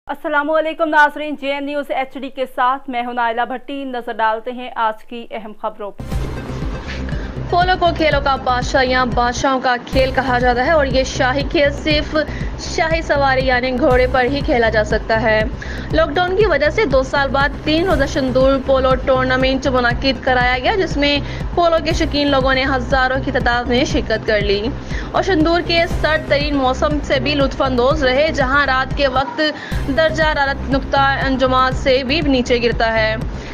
अस्सलामुअलैकुम नाज़रीन, JN news HD के साथ मैं हूं नाइला भट्टी। नजर डालते हैं आज की अहम खबरों पर। पोलो को खेलों का बादशाह या बादशाहों का खेल कहा जाता है और ये शाही खेल सिर्फ शाही सवारी यानी घोड़े पर ही खेला जा सकता है। लॉकडाउन की वजह से 2 साल बाद 3 रोजा शंदूर पोलो टूर्नामेंट मुनाकिद कराया गया, जिसमें पोलो के शौकीन लोगों ने हजारों की तादाद में शिरकत कर ली और शंदूर के सर्द तरीन मौसम से भी लुत्फानंदोज रहे, जहां रात के वक्त दर्जा हरारत नुक्ता अंजुमात से भी नीचे गिरता है।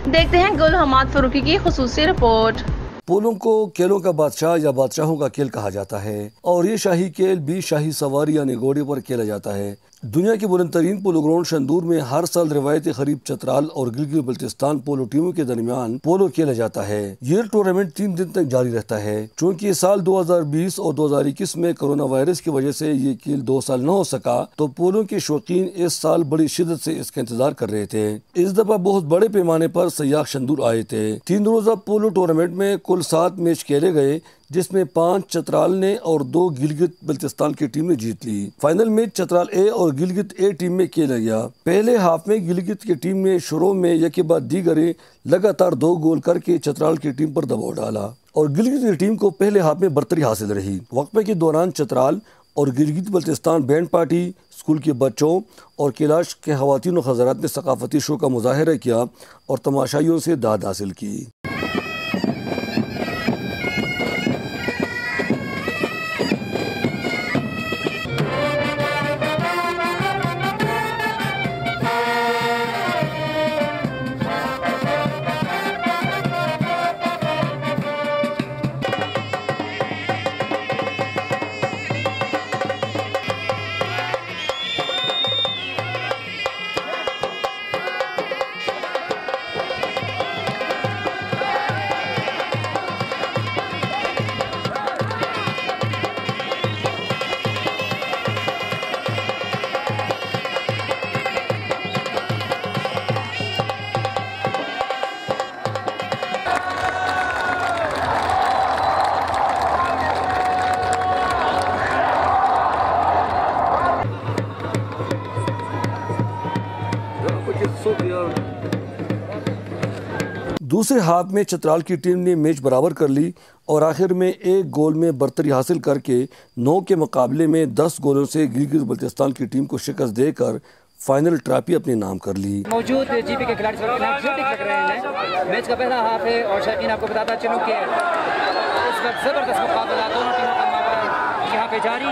देखते हैं गुल हमाद फरूकी की खुसूसी रिपोर्ट। पोलो को खेलों का बादशाह या बादशाहों का खेल कहा जाता है और ये शाही खेल भी शाही सवारी यानी घोड़े पर खेला जाता है। दुनिया के बुलंद तरीन पोलो ग्राउंड शंदूर में हर साल रिवायती खरीब चतराल और गिलगित बल्तिस्तान पोलो टीमों के दरमियान पोलो खेला जाता है। ये टूर्नामेंट 3 दिन तक जारी रहता है। चूँकि साल 2020 और 2021 में कोरोना वायरस की वजह से ये खेल 2 साल न हो सका, तो पोलो के शौकीन इस साल बड़ी शिद्दत से इसका इंतजार कर रहे थे। इस दफा बहुत बड़े पैमाने पर सयाह शंदूर आए थे। 3 रोजा पोलो टूर्नामेंट में कुल 7 मैच खेले गए, जिसमें 5 चतराल ने और 2 गिलगित बल्तिस्तान की टीम ने जीत ली। फाइनल मैच चतराल ए और गिलगित ए टीम में खेला गया। पहले हाफ में गिलगित की टीम ने शुरू में एक के बाद दीगरे लगातार 2 गोल करके चतराल की टीम पर दबाव डाला और गिलगित की टीम को पहले हाफ में बरतरी हासिल रही। वक्फे के दौरान चतराल और Gilgit Baltistan band party, school के बच्चों और कैलाश के खवातीन और हज़रात ने सकाफती शो का मुजाहरा किया और तमाशाइयों से दाद हासिल की। दूसरे हाफ में चतराल की टीम ने मैच बराबर कर ली और आखिर में 1 गोल में बरतरी हासिल करके 9 के मुकाबले में 10 गोलों से गिलगित बल्तिस्तान की टीम को शिकस्त देकर फाइनल ट्रॉफी अपने नाम कर ली। मौजूद जीपी के खिलाड़ी लग रहे हैं। मैच का पहला हाफ है और शायकीन आपको बताता चलूं कि इस वक्त जबरदस्त मुकाबला दोनों टीमों का मुकाबला यहाँ पे जारी।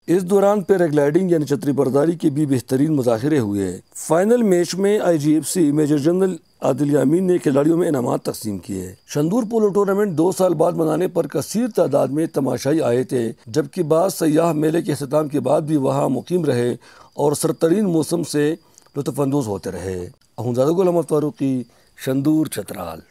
इस दौरान पैराग्लाइडिंग यानी छतरी बरदारी के भी बेहतरीन मुजाहिरे हुए। फाइनल मैच में IGFC मेजर जनरल आदिल यामीन ने खिलाड़ियों में इनामात तकसीम किए। शंदूर पोलो टूर्नामेंट 2 साल बाद मनाने पर कसीर तादाद में तमाशाई आए थे, जबकि बाद सयाह मेले के अख्ताम के बाद भी वहाँ मुकीम रहे और सरतरीन मौसम से लुत्फानंदोज होते रहे। गुल हमाद फारूकी, शंदूर, चतराल।